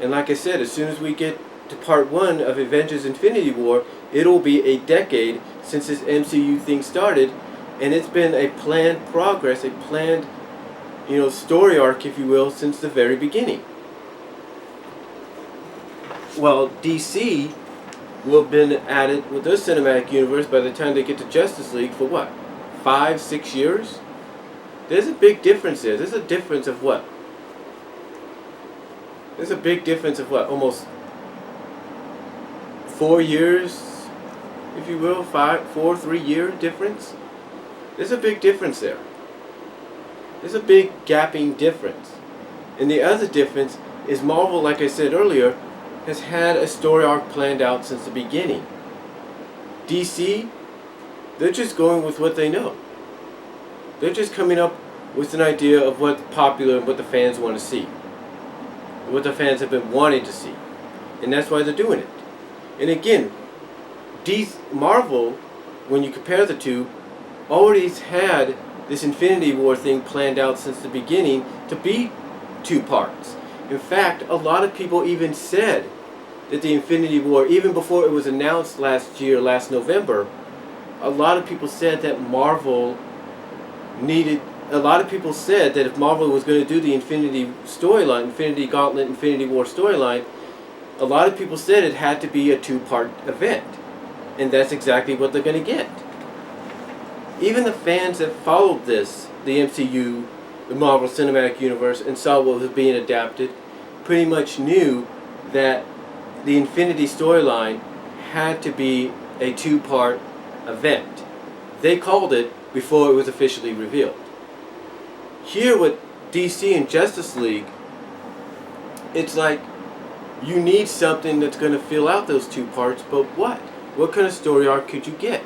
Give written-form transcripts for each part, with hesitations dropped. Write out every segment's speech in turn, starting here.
And like I said, as soon as we get to part 1 of Avengers Infinity War, it'll be a decade since this MCU thing started, and it's been a planned progress, a planned, story arc, if you will, since the very beginning. Well, DC will have been added with their cinematic universe by the time they get to Justice League for what? 5-6 years? There's a big difference there. There's a difference of what? There's a big difference of what? Almost 4 years, if you will, 3-year difference. There's a big difference there. There's a big gapping difference. And the other difference is Marvel, like I said earlier, has had a story arc planned out since the beginning. DC, they're just going with what they know. They're just coming up with an idea of what's popular and what the fans want to see. What the fans have been wanting to see. And that's why they're doing it. And again, Marvel, when you compare the two, already had this Infinity War thing planned out since the beginning to be 2 parts. In fact, a lot of people even said that the Infinity War, even before it was announced last November, a lot of people said that a lot of people said that if Marvel was going to do the Infinity storyline, Infinity Gauntlet, Infinity War storyline, a lot of people said it had to be a 2-part event. And that's exactly what they're going to get. Even the fans that followed this, the MCU, the Marvel Cinematic Universe, and saw what was being adapted, pretty much knew that the Infinity storyline had to be a 2-part event. They called it before it was officially revealed. Here with DC and Justice League, it's like you need something that's going to fill out those 2 parts, but what? What kind of story arc could you get?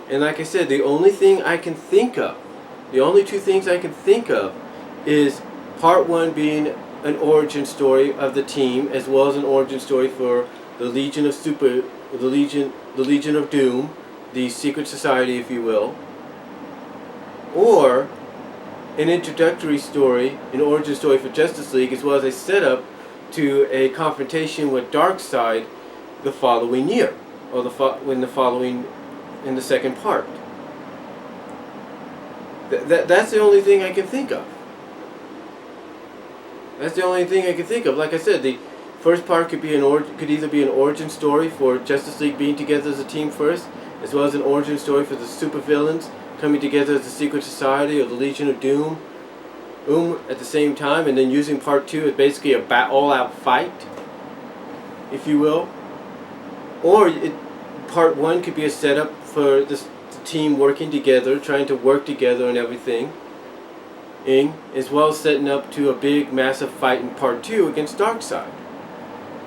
And like I said, the only thing I can think of, the only 2 things I can think of is part 1 being an origin story of the team, as well as an origin story for the Legion of Doom, the secret society, if you will, or an introductory story, an origin story for Justice League, as well as a setup to a confrontation with Darkseid the following year, or in the second part. That's the only thing I can think of. That's the only thing I can think of. Like I said, the first part could either be an origin story for Justice League being together as a team first, as well as an origin story for the supervillains coming together as the Secret Society or the Legion of Doom at the same time, and then using part 2 as basically a all-out fight, if you will. Or part 1 could be a setup for the team working together, trying to work together and everything, as well as setting up to a big, massive fight in part 2 against Darkseid.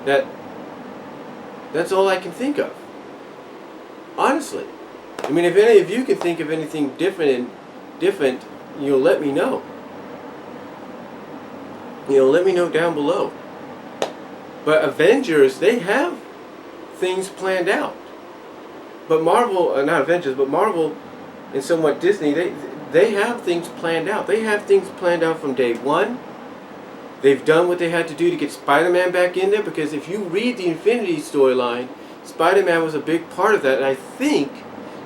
That's all I can think of. Honestly. I mean, if any of you can think of anything different, let me know. Let me know down below. But Avengers, they have things planned out. But Marvel, not Avengers, but Marvel and somewhat Disney, they have things planned out. They have things planned out from day 1. They've done what they had to do to get Spider-Man back in there, because if you read the Infinity storyline, Spider-Man was a big part of that, and I think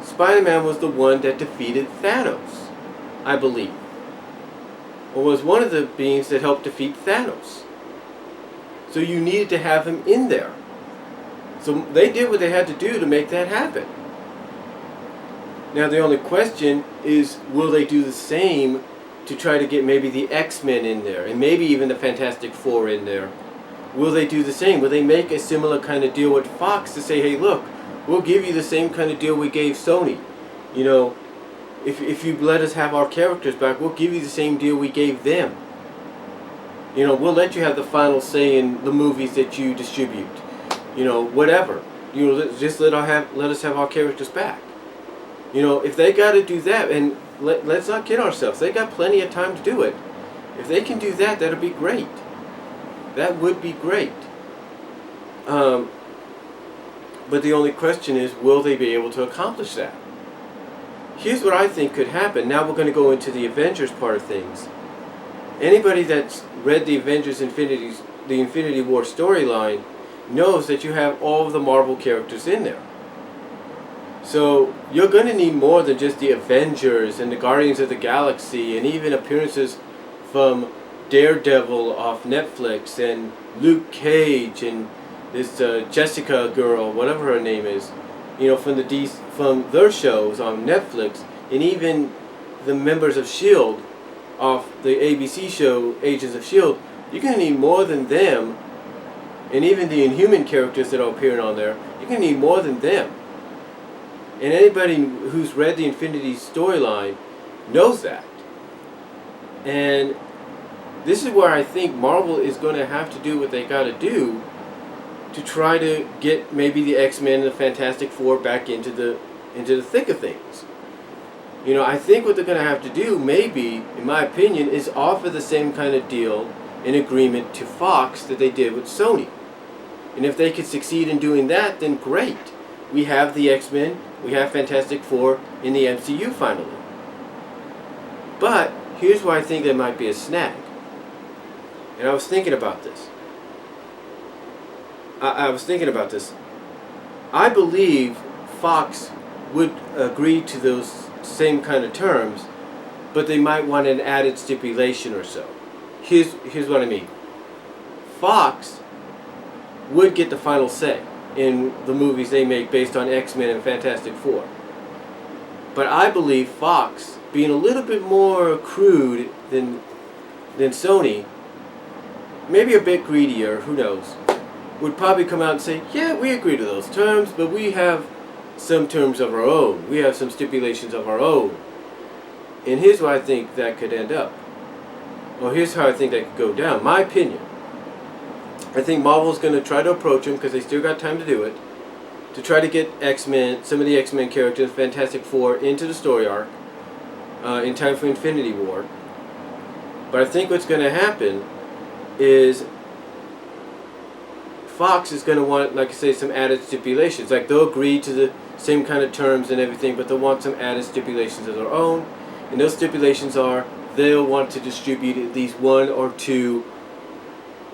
Spider-Man was the one that defeated Thanos, I believe. Or was one of the beings that helped defeat Thanos. So you needed to have him in there. So they did what they had to do to make that happen. Now the only question is, will they do the same to try to get maybe the X-Men in there, and maybe even the Fantastic Four in there? Will they do the same? Will they make a similar kind of deal with Fox to say, hey, look, we'll give you the same kind of deal we gave Sony. If you let us have our characters back, we'll give you the same deal we gave them. We'll let you have the final say in the movies that you distribute. Whatever. Just let us have our characters back. If they got to do that, and let's not kid ourselves, they got plenty of time to do it. If they can do that, that'll be great. That would be great. But the only question is, will they be able to accomplish that? Here's what I think could happen. Now we're going to go into the Avengers part of things. Anybody that's read the Avengers Infinity the Infinity War storyline knows that you have all of the Marvel characters in there. So you're going to need more than just the Avengers and the Guardians of the Galaxy and even appearances from Daredevil off Netflix and Luke Cage and this Jessica girl, whatever her name is, from their shows on Netflix, and even the members of S.H.I.E.L.D. off the ABC show Agents of S.H.I.E.L.D. You're going to need more than them, and even the Inhuman characters that are appearing on there, you're going to need more than them. And anybody who's read the Infinity storyline knows that. And this is where I think Marvel is going to have to do what they got to do to try to get maybe the X-Men and the Fantastic Four back into the thick of things. I think what they're going to have to do, maybe, in my opinion, is offer the same kind of deal and agreement to Fox that they did with Sony. And if they could succeed in doing that, then great. We have the X-Men, we have Fantastic Four in the MCU finally. But here's why I think there might be a snag. And I was thinking about this. I believe Fox would agree to those same kind of terms, but they might want an added stipulation or so. Here's what I mean. Fox would get the final say in the movies they make based on X-Men and Fantastic Four. But I believe Fox, being a little bit more crude than Sony, maybe a bit greedier, who knows, would probably come out and say, yeah, we agree to those terms, but we have some terms of our own. We have some stipulations of our own. And here's where I think that could end up. Well, here's how I think that could go down. My opinion. I think Marvel's going to try to approach them, because they still got time to do it, to try to get X-Men, some of the X-Men characters, Fantastic Four, into the story arc in time for Infinity War. But I think what's going to happen is Fox is going to want, like I say, some added stipulations. Like, they'll agree to the same kind of terms and everything, but they'll want some added stipulations of their own. And those stipulations are, they'll want to distribute at least one or two,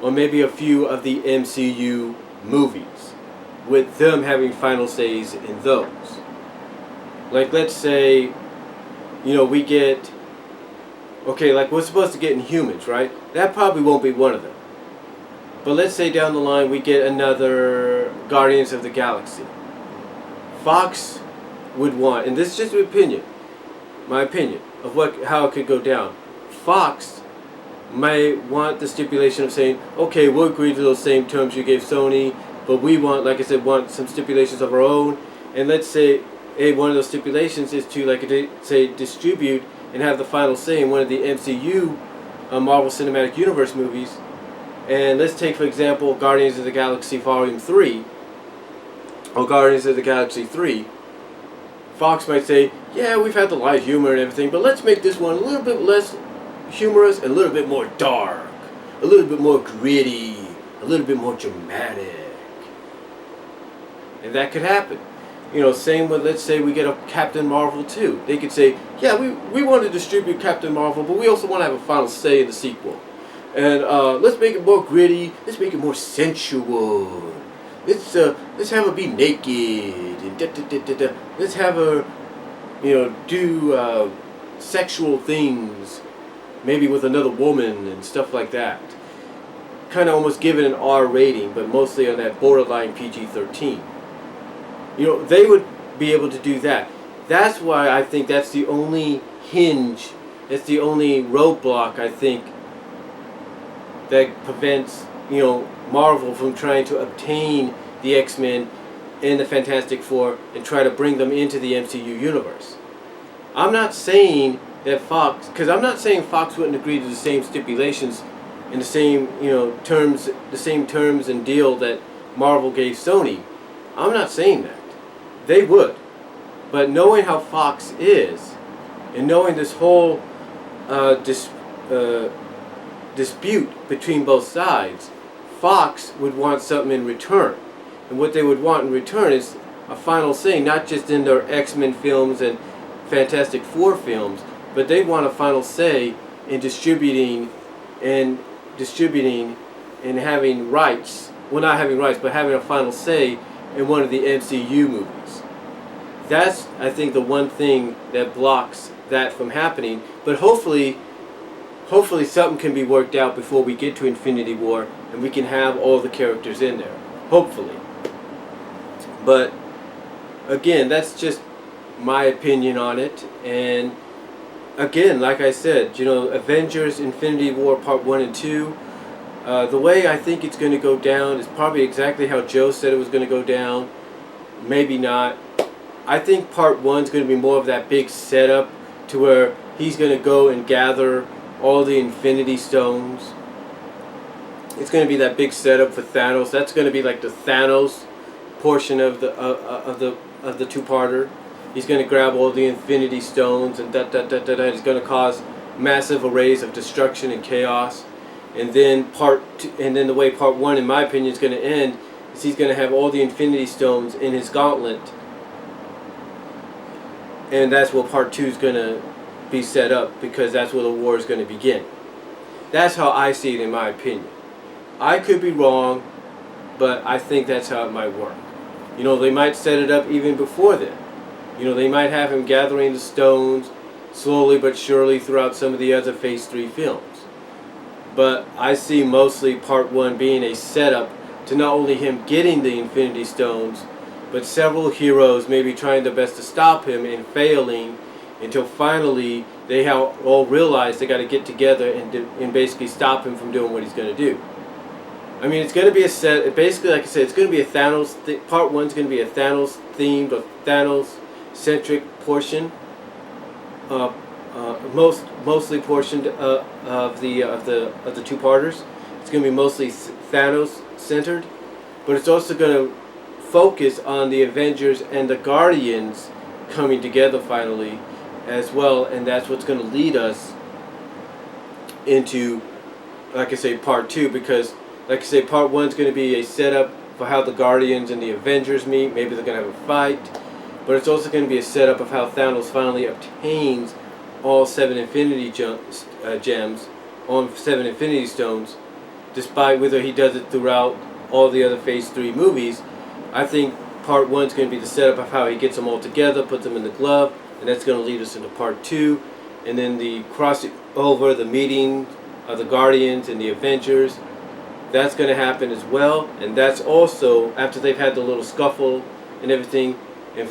or maybe a few of the MCU movies, with them having final says in those. Like, let's say, we get, like we're supposed to get Inhumans, right? That probably won't be one of them. But let's say down the line we get another Guardians of the Galaxy. Fox would want, and this is just my opinion of how it could go down. Fox might want the stipulation of saying, okay, we'll agree to those same terms you gave Sony, but we want, like I said, some stipulations of our own. And let's say one of those stipulations is to, like I say, distribute and have the final say in one of the MCU Marvel Cinematic Universe movies. And let's take, for example, Guardians of the Galaxy Volume 3, or Guardians of the Galaxy 3. Fox might say, yeah, we've had the light humor and everything, but let's make this one a little bit less humorous and a little bit more dark, a little bit more gritty, a little bit more dramatic. And that could happen. Same with, let's say we get a Captain Marvel 2. They could say, yeah, we want to distribute Captain Marvel, but we also want to have a final say in the sequel. And let's make it more gritty. Let's make it more sensual. Let's have her be naked. And let's have her, do sexual things, maybe with another woman and stuff like that. Kind of almost give it an R rating, but mostly on that borderline PG-13. They would be able to do that. That's why I think that's the only hinge, that's the only roadblock, I think, that prevents, Marvel from trying to obtain the X-Men and the Fantastic Four and try to bring them into the MCU universe. I'm not saying that Fox, because I'm not saying Fox wouldn't agree to the same stipulations and the same, terms and deal that Marvel gave Sony. I'm not saying that. They would. But knowing how Fox is, and knowing this whole dispute between both sides, Fox would want something in return. And what they would want in return is a final say, not just in their X-Men films and Fantastic Four films, but they want a final say in distributing and having rights. Well, not having rights, but having a final say in one of the MCU movies. That's, I think, the one thing that blocks that from happening. But hopefully something can be worked out before we get to Infinity War, and we can have all the characters in there. Hopefully. But again, that's just my opinion on it. And again, like I said, Avengers Infinity War Part 1 and 2, the way I think it's going to go down is probably exactly how Joe said it was going to go down. Maybe not. I think Part 1 is going to be more of that big setup to where he's going to go and gather all the Infinity Stones. It's going to be that big setup for Thanos. That's going to be like the Thanos portion of the two-parter. He's going to grab all the Infinity Stones and He's going to cause massive arrays of destruction and chaos. And then the way Part 1, in my opinion, is going to end is he's going to have all the Infinity Stones in his gauntlet. And that's where Part 2 is going to be set up, because that's where the war is going to begin. That's how I see it, in my opinion. I could be wrong, but I think that's how it might work. They might set it up even before then. They might have him gathering the stones slowly but surely throughout some of the other Phase 3 films. But I see mostly Part 1 being a setup to not only him getting the Infinity Stones, but several heroes maybe trying their best to stop him and failing, until finally they all realize they got to get together and basically stop him from doing what he's going to do. I mean, it's going to be basically, like I said, it's going to be a Thanos, Part 1 is going to be a Thanos themed or Thanos centric portion, mostly portioned of the two-parters. It's going to be mostly Thanos centered, but it's also going to focus on the Avengers and the Guardians coming together finally as well, and that's what's going to lead us into, like I say, Part 2, because, like I say, Part 1 is going to be a setup for how the Guardians and the Avengers meet. Maybe they're going to have a fight, but it's also going to be a setup of how Thanos finally obtains all 7 Infinity Gems, all 7 Infinity Stones, despite whether he does it throughout all the other Phase 3 movies. I think Part 1 is going to be the setup of how he gets them all together, puts them in the glove, and that's going to lead us into Part 2. And then the crossover, the meeting of the Guardians and the Avengers, that's going to happen as well. And that's also after they've had the little scuffle and everything, and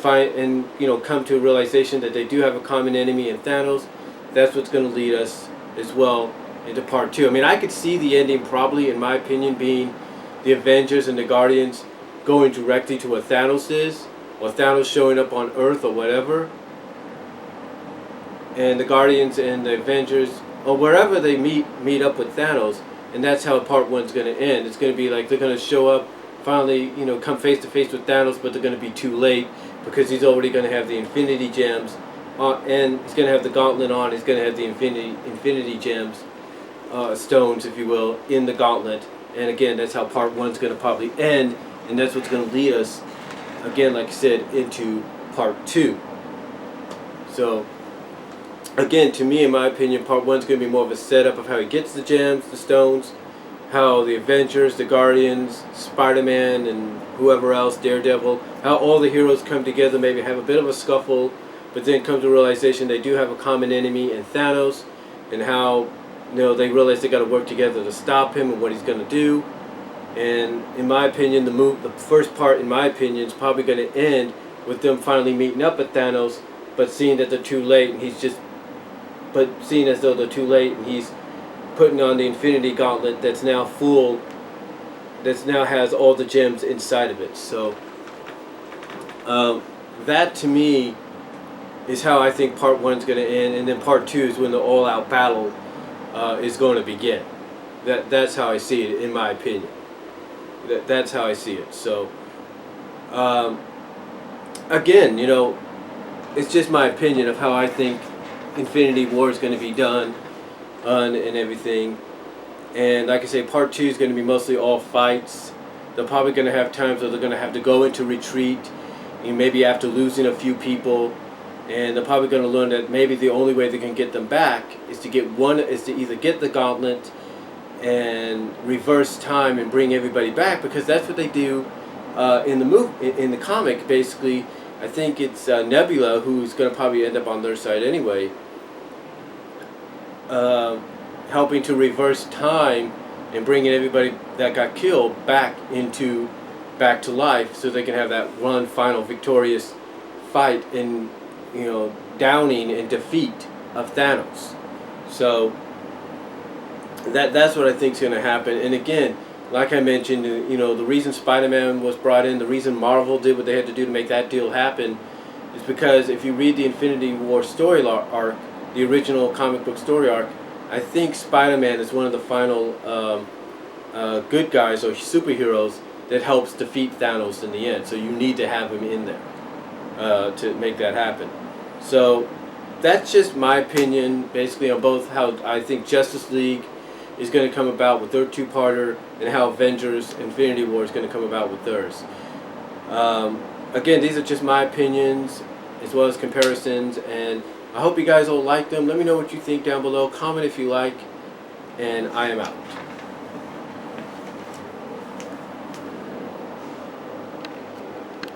come to a realization that they do have a common enemy in Thanos. That's what's going to lead us as well into Part 2. I mean, I could see the ending probably, in my opinion, being the Avengers and the Guardians going directly to what Thanos is, or Thanos showing up on Earth or whatever, and the Guardians and the Avengers, or wherever they meet up with Thanos, and that's how Part 1's going to end. It's going to be like they're going to show up, finally, come face to face with Thanos, but they're going to be too late, because he's already going to have the Infinity Gems, and he's going to have the gauntlet on. He's going to have the Infinity Gems, stones, if you will, in the gauntlet. And again, that's how Part 1's going to probably end, and that's what's going to lead us, again, like I said, into Part 2. So, again, to me, in my opinion, Part 1's going to be more of a setup of how he gets the gems, the stones, how the Avengers, the Guardians, Spider-Man, and whoever else, Daredevil, how all the heroes come together, maybe have a bit of a scuffle, but then come to the realization they do have a common enemy in Thanos, and how they realize they got to work together to stop him and what he's going to do. And in my opinion, the first part, in my opinion, is probably going to end with them finally meeting up with Thanos, but seeing that they're too late, and seeing as though they're too late, and he's putting on the Infinity Gauntlet that's now full, that now has all the gems inside of it. So that to me is how I think Part 1 is going to end, and then Part 2 is when the all-out battle is going to begin. That's how I see it, in my opinion. That's how I see it. So again, it's just my opinion of how I think Infinity War is going to be done and everything. And like I say, Part 2 is going to be mostly all fights. They're probably going to have times where they're going to have to go into retreat, maybe after losing a few people, and they're probably going to learn that maybe the only way they can get them back is to either get the gauntlet and reverse time and bring everybody back, because that's what they do in the comic. Basically, I think it's Nebula, who's going to probably end up on their side anyway, helping to reverse time and bringing everybody that got killed back to life, so they can have that one final victorious fight in, downing and defeat of Thanos. So that's what I think is going to happen. And again, like I mentioned, the reason Spider-Man was brought in, the reason Marvel did what they had to do to make that deal happen, is because if you read the Infinity War story arc, the original comic book story arc, I think Spider-Man is one of the final good guys or superheroes that helps defeat Thanos in the end. So you need to have him in there to make that happen. So that's just my opinion, basically, on both how I think Justice League is going to come about with their two-parter, and how Avengers Infinity War is going to come about with theirs. Again, these are just my opinions as well as comparisons, and I hope you guys all like them. Let me know what you think down below. Comment if you like, and I am out.